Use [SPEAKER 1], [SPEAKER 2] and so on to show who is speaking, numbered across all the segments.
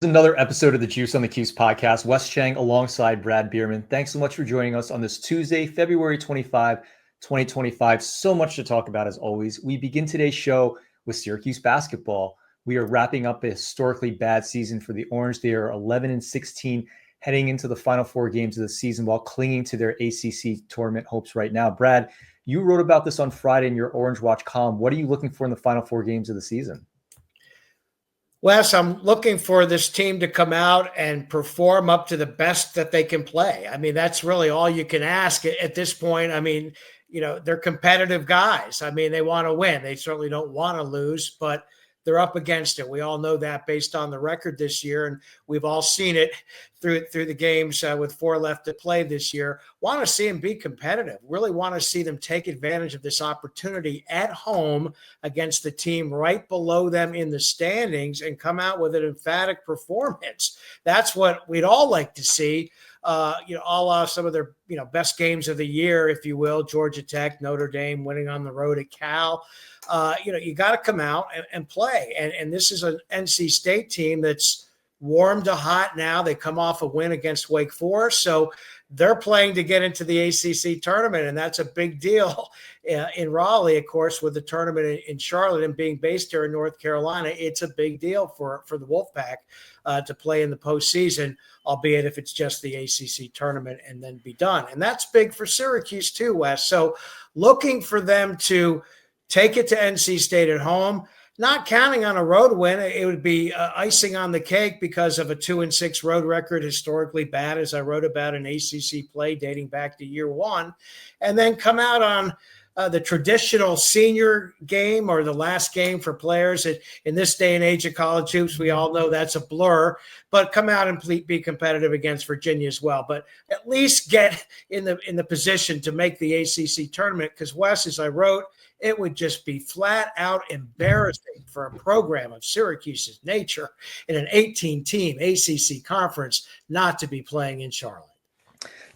[SPEAKER 1] Another episode of the Juice on the Cuse podcast. Wes Cheng alongside Brad Bierman. Thanks so much for joining us on this Tuesday, February 25, 2025. So much to talk about as always. We begin today's show with Syracuse basketball. We are wrapping up a historically bad season for the Orange. They are 11-16 heading into the final four games of the season while clinging to their ACC tournament hopes right now. Brad, you wrote about this on Friday in your Orange Watch column. What are you looking for in the final four games of the season?
[SPEAKER 2] Wes, I'm looking for this team to come out and perform up to the best that they can play. I mean, that's really all you can ask at this point. I mean, they're competitive guys. I mean, they want to win. They certainly don't want to lose, but they're up against it. We all know that based on the record this year, and we've all seen it through the games with four left to play this year. Want to see them be competitive. Really want to see them take advantage of this opportunity at home against the team right below them in the standings and come out with an emphatic performance. That's what we'd all like to see. All some of their, best games of the year, if you will, Georgia Tech, Notre Dame, winning on the road at Cal. You got to come out and play. And this is an NC State team that's warm to hot now. They come off a win against Wake Forest. So they're playing to get into the ACC tournament, and that's a big deal in Raleigh, of course, with the tournament in Charlotte and being based here in North Carolina. It's a big deal for the Wolfpack to play in the postseason, albeit if it's just the ACC tournament and then be done. And that's big for Syracuse too, Wes. So looking for them to take it to NC State at home, not counting on a road win. It would be icing on the cake because of a 2-6 road record, historically bad, as I wrote about in ACC play dating back to year one, and then come out on the traditional senior game or the last game for players in this day and age of college hoops. We all know that's a blur, but come out and be competitive against Virginia as well. But at least get in the position to make the ACC tournament, because Wes, as I wrote, it would just be flat out embarrassing for a program of Syracuse's nature in an 18-team ACC conference not to be playing in Charlotte.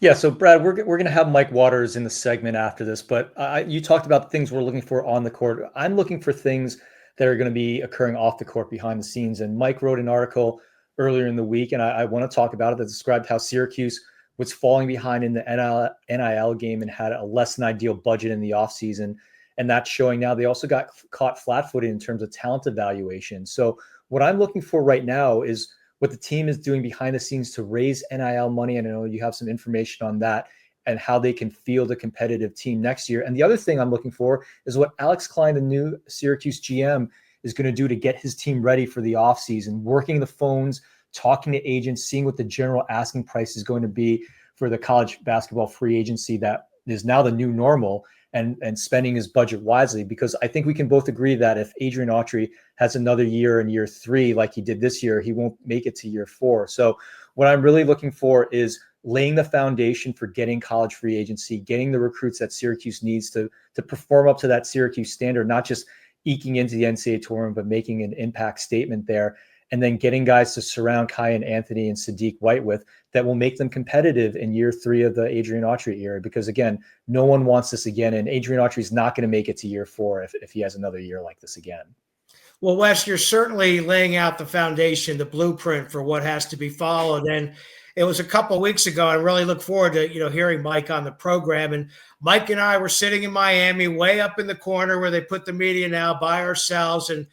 [SPEAKER 1] Yeah, so Brad, we're going to have Mike Waters in the segment after this, but you talked about things we're looking for on the court. I'm looking for things that are going to be occurring off the court behind the scenes. And Mike wrote an article earlier in the week, and I want to talk about it, that described how Syracuse was falling behind in the NIL game and had a less than ideal budget in the offseason. And that's showing now. They also got caught flat-footed in terms of talent evaluation. So what I'm looking for right now is what the team is doing behind the scenes to raise NIL money. And I know you have some information on that and how they can field a competitive team next year. And the other thing I'm looking for is what Alex Klein, the new Syracuse GM, is going to do to get his team ready for the offseason, working the phones, talking to agents, seeing what the general asking price is going to be for the college basketball free agency that is now the new normal, and spending his budget wisely, because I think we can both agree that if Adrian Autry has another year in year three like he did this year, he won't make it to year four. So what I'm really looking for is laying the foundation for getting college free agency, getting the recruits that Syracuse needs to perform up to that Syracuse standard, not just eking into the NCAA tournament, but making an impact statement there. And then getting guys to surround Kai and Anthony and Sadiq White with that will make them competitive in year three of the Adrian Autry era. Because again, no one wants this again. And Adrian Autry is not going to make it to year four if he has another year like this again.
[SPEAKER 2] Well, Wes, you're certainly laying out the foundation, the blueprint for what has to be followed. And it was a couple of weeks ago. I really look forward to, hearing Mike on the program. And Mike and I were sitting in Miami, way up in the corner where they put the media now, by ourselves. And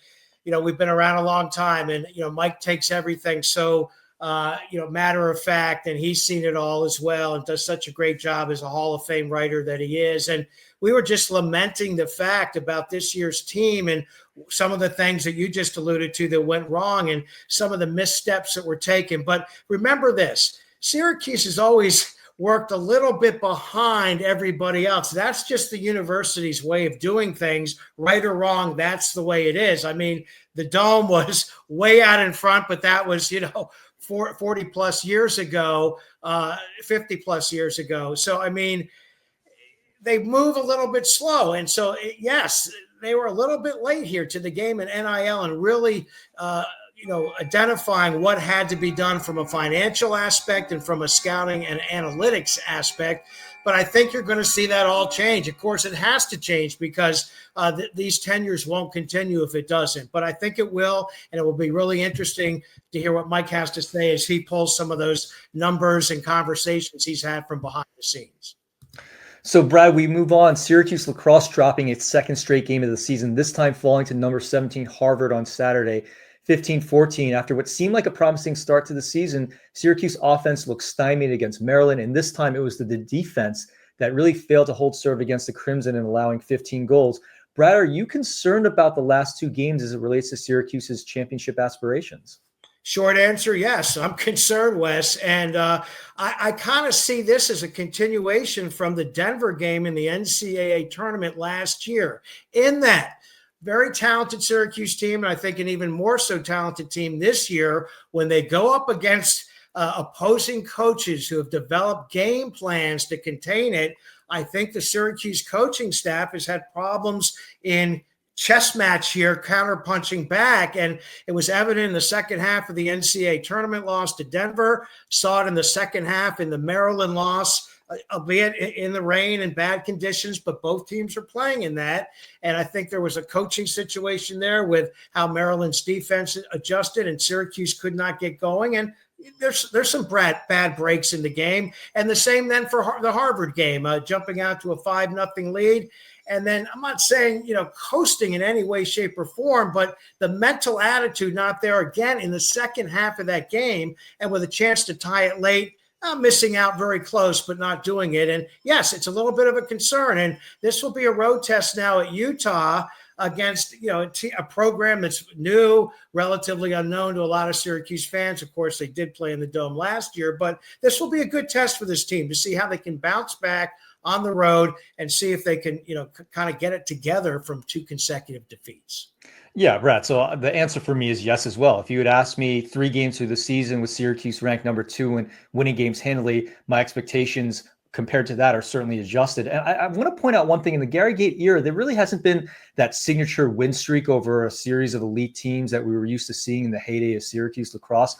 [SPEAKER 2] we've been around a long time, and, Mike takes everything so, matter of fact, and he's seen it all as well and does such a great job as a Hall of Fame writer that he is. And we were just lamenting the fact about this year's team and some of the things that you just alluded to that went wrong and some of the missteps that were taken. But remember this, Syracuse has always worked a little bit behind everybody else. That's just the university's way of doing things, right or wrong. That's the way it is. I mean, the Dome was way out in front, but that was, 40 plus years ago, 50 plus years ago. So, I mean, they move a little bit slow. And so, yes, they were a little bit late here to the game in NIL and really, identifying what had to be done from a financial aspect and from a scouting and analytics aspect. But I think you're going to see that all change. Of course, it has to change because these tenures won't continue if it doesn't. But I think it will, and it will be really interesting to hear what Mike has to say as he pulls some of those numbers and conversations he's had from behind the scenes.
[SPEAKER 1] So, Brad, we move on. Syracuse lacrosse dropping its second straight game of the season, this time falling to number 17 Harvard on Saturday, 15-14. After what seemed like a promising start to the season, Syracuse offense looked stymied against Maryland, and this time it was the defense that really failed to hold serve against the Crimson and allowing 15 goals. Brad, are you concerned about the last two games as it relates to Syracuse's championship aspirations?
[SPEAKER 2] Short answer, yes. I'm concerned, Wes. And I kind of see this as a continuation from the Denver game in the NCAA tournament last year, in that very talented Syracuse team, and I think an even more so talented team this year, when they go up against opposing coaches who have developed game plans to contain it. I think the Syracuse coaching staff has had problems in chess match here, counter-punching back. And it was evident in the second half of the NCAA tournament loss to Denver, saw it in the second half in the Maryland loss, albeit in the rain and bad conditions, but both teams are playing in that. And I think there was a coaching situation there with how Maryland's defense adjusted and Syracuse could not get going. And there's some bad breaks in the game. And the same then for the Harvard game, jumping out to a 5-0 lead. And then I'm not saying, coasting in any way, shape, or form, but the mental attitude not there again in the second half of that game, and with a chance to tie it late, missing out very close, but not doing it. And yes, it's a little bit of a concern. And this will be a road test now at Utah against, a program that's new, relatively unknown to a lot of Syracuse fans. Of course, they did play in the Dome last year, but this will be a good test for this team to see how they can bounce back on the road and see if they can, kind of get it together from two consecutive defeats.
[SPEAKER 1] Yeah, Brad. So the answer for me is yes as well. If you had asked me 3 games through the season with Syracuse ranked number 2 and winning games handily, my expectations compared to that are certainly adjusted. And I want to point out one thing. In the Gary Gate era, there really hasn't been that signature win streak over a series of elite teams that we were used to seeing in the heyday of Syracuse lacrosse.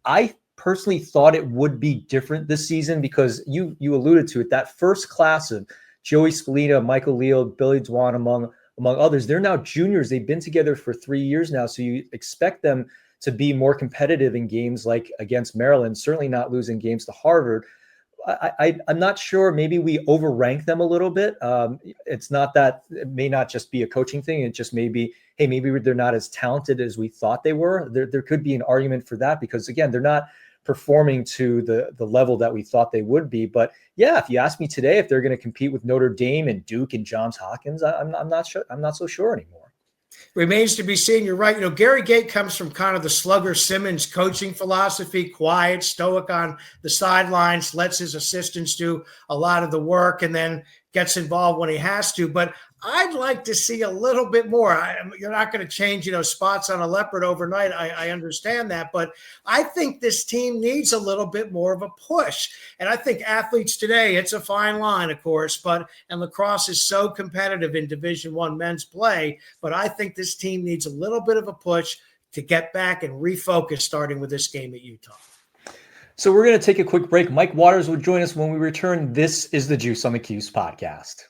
[SPEAKER 1] I personally thought it would be different this season because you alluded to it, that first class of Joey Scalina, Michael Leo, Billy Dwan, among others, they're now juniors. They've been together for 3 years now. So you expect them to be more competitive in games like against Maryland, certainly not losing games to Harvard. I'm not sure. Maybe we overrank them a little bit. It's not that, it may not just be a coaching thing. It just may be, hey, maybe they're not as talented as we thought they were. There could be an argument for that because, again, they're not performing to the level that we thought they would be. But yeah, if you ask me today if they're going to compete with Notre Dame and Duke and Johns Hopkins, I'm not sure. I'm not so sure anymore.
[SPEAKER 2] Remains to be seen. You're right. Gary Gate comes from kind of the Slugger Simmons coaching philosophy, quiet, stoic on the sidelines, lets his assistants do a lot of the work, and then gets involved when he has to. But I'd like to see a little bit more. You're not going to change, spots on a leopard overnight. I understand that. But I think this team needs a little bit more of a push. And I think athletes today, it's a fine line, of course, and lacrosse is so competitive in Division I men's play. But I think this team needs a little bit of a push to get back and refocus, starting with this game at Utah.
[SPEAKER 1] So we're going to take a quick break. Mike Waters will join us when we return. This is the Juice on the Cuse podcast.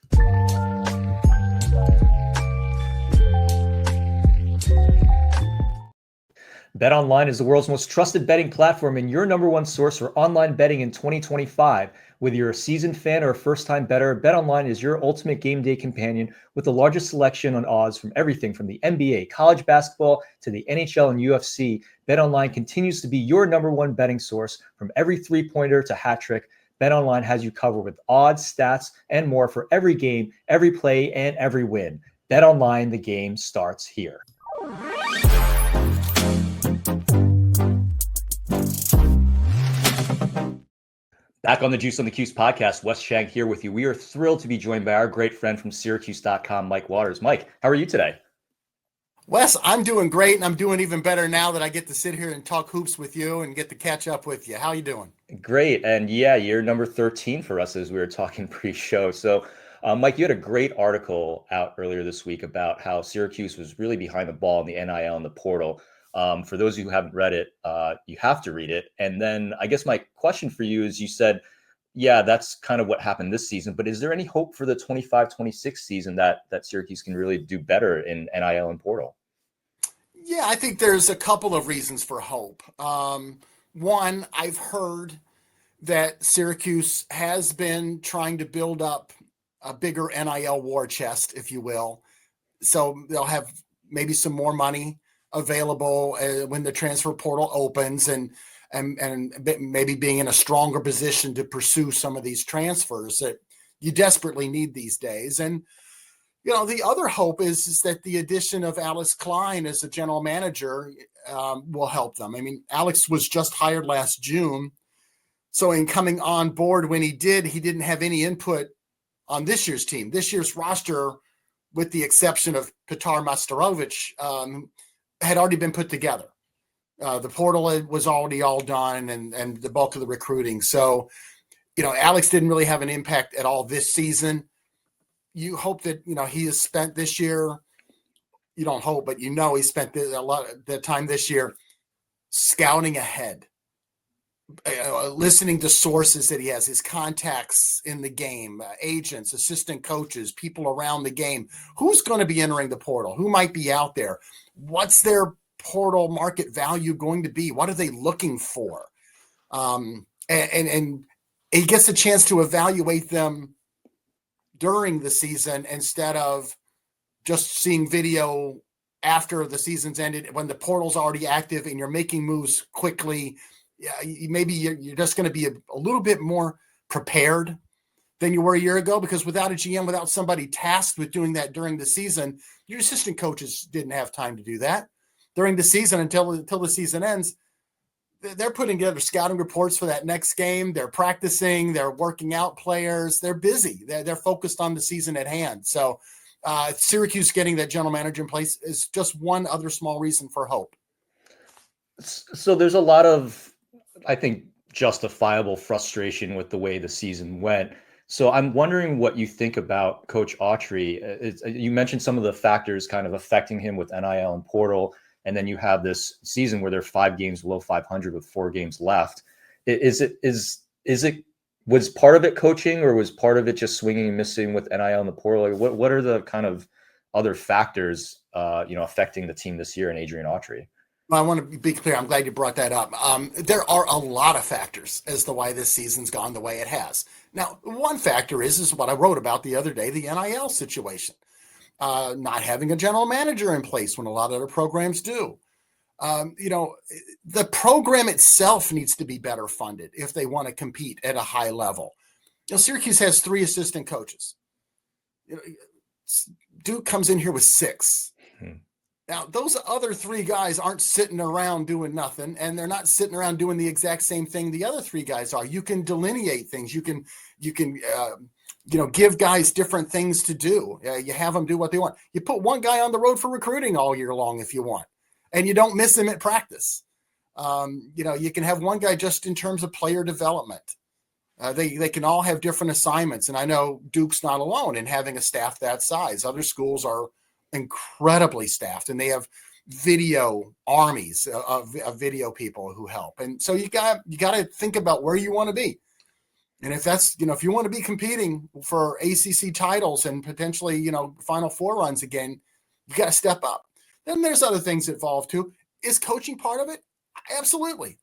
[SPEAKER 1] BetOnline is the world's most trusted betting platform and your number one source for online betting in 2025. Whether you're a seasoned fan or a first-time bettor, BetOnline is your ultimate game day companion with the largest selection on odds from everything from the NBA, college basketball, to the NHL and UFC. BetOnline continues to be your number one betting source from every three-pointer to hat trick. BetOnline has you covered with odds, stats, and more for every game, every play, and every win. BetOnline, the game starts here. Back on the Juice on the Cuse podcast, Wes Cheng here with you. We are thrilled to be joined by our great friend from Syracuse.com, Mike Waters. Mike, how are you today?
[SPEAKER 3] Wes, I'm doing great, and I'm doing even better now that I get to sit here and talk hoops with you and get to catch up with you. How you doing?
[SPEAKER 1] Great. And yeah, you're number 13 for us as we were talking pre-show. So, Mike, you had a great article out earlier this week about how Syracuse was really behind the ball in the NIL and the portal. For those who haven't read it, you have to read it. And then I guess my question for you is, you said, yeah, that's kind of what happened this season, but is there any hope for the 25-26 season that Syracuse can really do better in NIL and portal?
[SPEAKER 3] Yeah, I think there's a couple of reasons for hope. One, I've heard that Syracuse has been trying to build up a bigger NIL war chest, if you will. So they'll have maybe some more money available when the transfer portal opens, and maybe being in a stronger position to pursue some of these transfers that you desperately need these days. And the other hope is that the addition of Alex Klein as a general manager will help them. I mean, Alex was just hired last June. So in coming on board when he didn't have any input on this year's team. This year's roster, with the exception of Petar Masterovic, had already been put together. The portal was already all done, and the bulk of the recruiting. So, Alex didn't really have an impact at all this season. You hope that, he has spent this year, you don't hope, but he spent a lot of the time this year scouting ahead, listening to sources that he has, his contacts in the game, agents, assistant coaches, people around the game. Who's going to be entering the portal? Who might be out there? What's their portal market value going to be? What are they looking for? And he gets a chance to evaluate them during the season instead of just seeing video after the season's ended, when the portal's already active and you're making moves quickly. Yeah, maybe you're just going to be a little bit more prepared than you were a year ago, because without a GM, without somebody tasked with doing that during the season, your assistant coaches didn't have time to do that during the season until the season ends. They're putting together scouting reports for that next game. They're practicing. They're working out players. They're busy. They're focused on the season at hand. So Syracuse getting that general manager in place is just one other small reason for hope.
[SPEAKER 1] So there's a lot of, I think, justifiable frustration with the way the season went. So I'm wondering what you think about Coach Autry. You mentioned some of the factors kind of affecting him with NIL and portal, and then you have this season where they're 5 games below 500 with 4 games left. Was part of it coaching, or was part of it just swinging and missing with NIL and the portal? What are the kind of other factors, affecting the team this year and Adrian Autry?
[SPEAKER 3] I want to be clear. I'm glad you brought that up. There are a lot of factors as to why this season's gone the way it has. Now, one factor is what I wrote about the other day, the NIL situation. Not having a general manager in place when a lot of other programs do. The program itself needs to be better funded if they want to compete at a high level. Syracuse has 3 assistant coaches. Duke comes in here with 6. Now, those other 3 guys aren't sitting around doing nothing, and they're not sitting around doing the exact same thing the other 3 guys are. You can delineate things. You can give guys different things to do. You have them do what they want. You put one guy on the road for recruiting all year long if you want, and you don't miss him at practice. You can have one guy just in terms of player development. They can all have different assignments, and I know Duke's not alone in having a staff that size. Other schools are incredibly staffed, and they have video armies of video people who help. And so you got to think about where you want to be. And if that's, if you want to be competing for ACC titles and potentially, Final Four runs again, you got to step up. Then there's other things involved too. Is coaching part of it? Absolutely.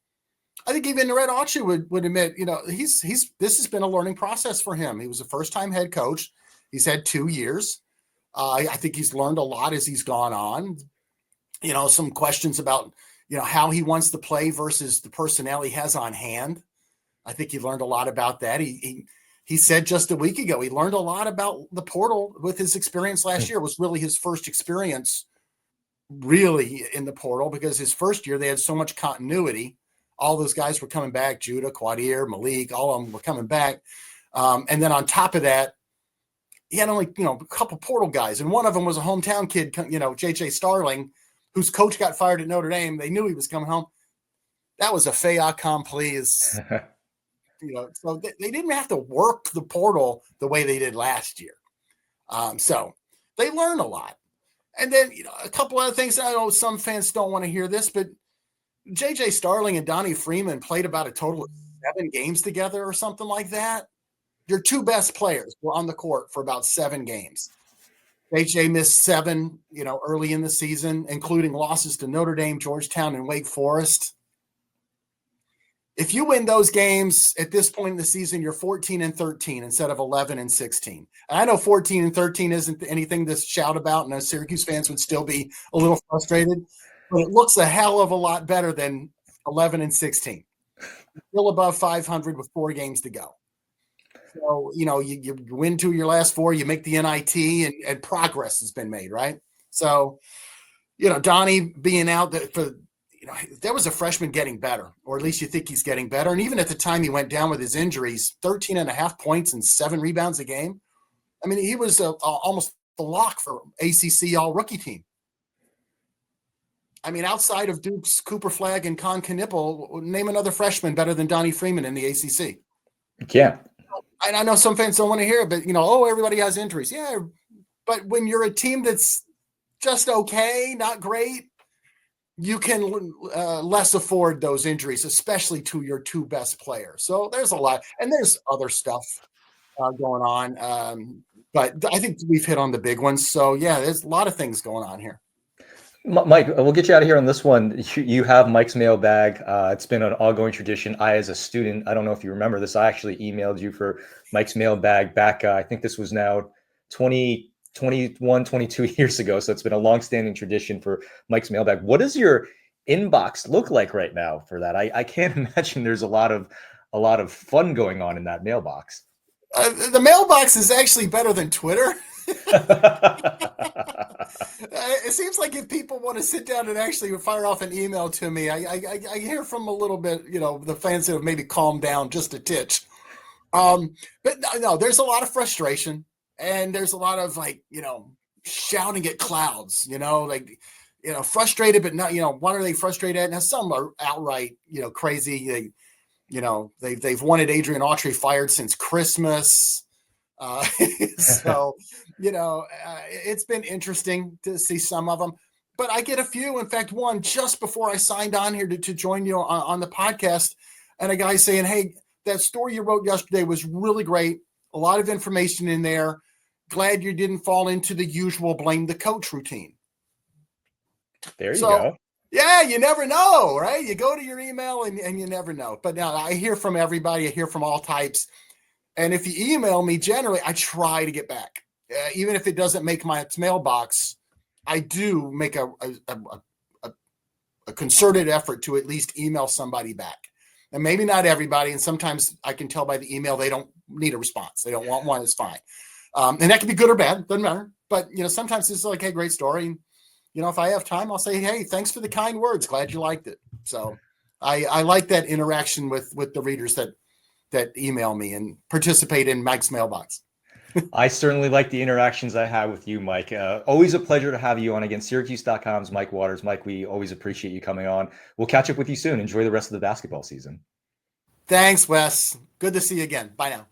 [SPEAKER 3] I think even Red Autry would admit, this has been a learning process for him. He was a first-time head coach. He's had 2 years. I think he's learned a lot as he's gone on. Some questions about, how he wants to play versus the personnel he has on hand. I think he learned a lot about that. He said just a week ago, he learned a lot about the portal with his experience last year. It was really his first experience really in the portal, because his first year they had so much continuity. All those guys were coming back, Judah, Quadir, Malik, all of them were coming back. And then on top of that, he had only, a couple portal guys. And one of them was a hometown kid, JJ Starling, whose coach got fired at Notre Dame. They knew he was coming home. That was a fait accompli. So they didn't have to work the portal the way they did last year. So they learn a lot. And then, a couple other things. I know some fans don't want to hear this, but J.J. Starling and Donnie Freeman played about a total of 7 games together or something like that. Your 2 best players were on the court for about 7 games. J.J. missed 7, early in the season, including losses to Notre Dame, Georgetown, and Wake Forest. If you win those games at this point in the season, you're 14-13 instead of 11-16. And I know 14-13 isn't anything to shout about, and those Syracuse fans would still be a little frustrated, but it looks a hell of a lot better than 11-16. Still above 500 with 4 games to go. So, you win 2 of your last 4, you make the NIT, and progress has been made, right? So, Donnie being out there was a freshman getting better, or at least you think he's getting better. And even at the time he went down with his injuries, 13.5 points and 7 rebounds a game. I mean, he was almost the lock for ACC all-rookie team. I mean, outside of Dukes, Cooper Flagg, and Con Knipple, name another freshman better than Donnie Freeman in the ACC.
[SPEAKER 1] Yeah.
[SPEAKER 3] And I know some fans don't want to hear it, but, everybody has injuries. Yeah, but when you're a team that's just okay, not great, you can less afford those injuries, especially to your 2 best players. So there's a lot, and there's other stuff going on. But I think we've hit on the big ones. So, yeah, there's a lot of things going on here.
[SPEAKER 1] Mike, we'll get you out of here on this one. You have Mike's mailbag. It's been an ongoing tradition. As a student, I don't know if you remember this, I actually emailed you for Mike's mailbag back, I think this was now 21, 22 years ago. So it's been a longstanding tradition for Mike's mailbag. What does your inbox look like right now for that? I can't imagine there's a lot of fun going on in that mailbox.
[SPEAKER 3] The mailbox is actually better than Twitter. It seems like if people want to sit down and actually fire off an email to me, I hear from a little bit, the fans that have maybe calmed down just a titch. But no, there's a lot of frustration, and there's a lot of shouting at clouds, frustrated, but not, what are they frustrated at? Now some are outright, crazy. They've wanted Adrian Autry fired since Christmas. So, it's been interesting to see some of them, but I get a few. In fact, one just before I signed on here to join you on the podcast, and a guy saying, "Hey, that story you wrote yesterday was really great. A lot of information in there. Glad you didn't fall into the usual blame the coach routine."
[SPEAKER 1] There you go.
[SPEAKER 3] Yeah, you never know, right? You go to your email and you never know. But now I hear from everybody. I hear from all types. And if you email me, generally, I try to get back. Even if it doesn't make my mailbox, I do make a concerted effort to at least email somebody back. And maybe not everybody. And sometimes I can tell by the email they don't need a response. They don't want one. It's fine. And that can be good or bad. Doesn't matter. But, sometimes it's like, hey, great story. And, if I have time, I'll say, hey, thanks for the kind words. Glad you liked it. So I like that interaction with the readers that email me and participate in Mike's mailbox.
[SPEAKER 1] I certainly like the interactions I have with you, Mike. Always a pleasure to have you on. Again, Syracuse.com's Mike Waters. Mike, we always appreciate you coming on. We'll catch up with you soon. Enjoy the rest of the basketball season.
[SPEAKER 3] Thanks, Wes. Good to see you again. Bye now.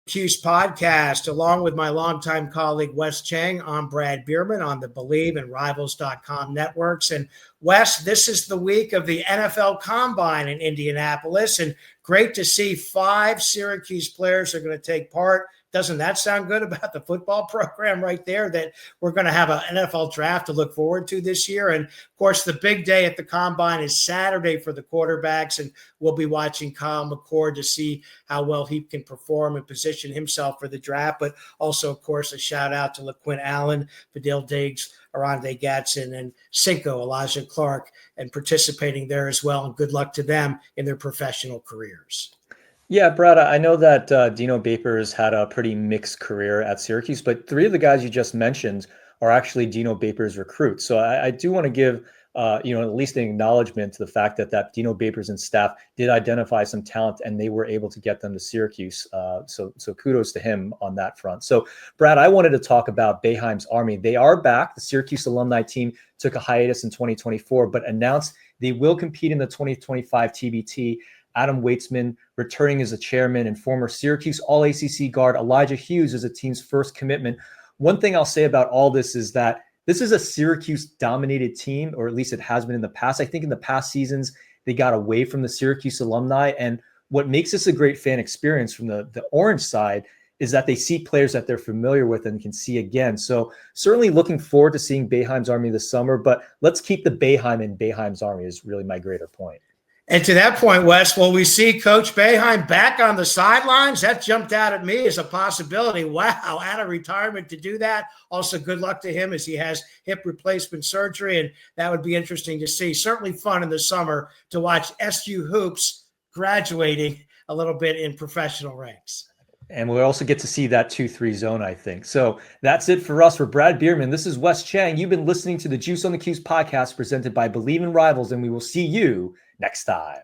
[SPEAKER 2] Cuse podcast, along with my longtime colleague Wes Cheng. I'm Brad Bierman on the Believe and Rivals.com networks. And Wes, this is the week of the NFL Combine in Indianapolis, and great to see 5 Syracuse players are going to take part. Doesn't that sound good about the football program right there, that we're going to have an NFL draft to look forward to this year? And, of course, the big day at the Combine is Saturday for the quarterbacks, and we'll be watching Kyle McCord to see how well he can perform and position himself for the draft. But also, of course, a shout-out to LaQuint Allen, Fadil Diggs, Arande Gatson, and Cinco, Elijah Clark, and participating there as well. And good luck to them in their professional careers.
[SPEAKER 1] Yeah, Brad, I know that Dino Babers had a pretty mixed career at Syracuse, but 3 of the guys you just mentioned are actually Dino Babers recruits. So I do want to give, at least an acknowledgement to the fact that Dino Babers and staff did identify some talent and they were able to get them to Syracuse. So kudos to him on that front. So, Brad, I wanted to talk about Boeheim's Army. They are back. The Syracuse alumni team took a hiatus in 2024, but announced they will compete in the 2025 TBT Adam Weitzman returning as a chairman, and former Syracuse All-ACC guard Elijah Hughes as a team's first commitment. One thing I'll say about all this is that this is a Syracuse-dominated team, or at least it has been in the past. I think in the past seasons, they got away from the Syracuse alumni. And what makes this a great fan experience from the Orange side is that they see players that they're familiar with and can see again. So certainly looking forward to seeing Boeheim's Army this summer, but let's keep the Boeheim in Boeheim's Army is really my greater point.
[SPEAKER 2] And to that point, Wes, will we see Coach Boeheim back on the sidelines? That jumped out at me as a possibility. Wow, out of retirement to do that. Also, good luck to him as he has hip replacement surgery, and that would be interesting to see. Certainly fun in the summer to watch SU Hoops graduating a little bit in professional ranks.
[SPEAKER 1] And we'll also get to see that 2-3 zone, I think. So that's it for us. For Brad Bierman, this is Wes Cheng. You've been listening to the Juice on the Cuse podcast presented by Believe in Rivals, and we will see you next time.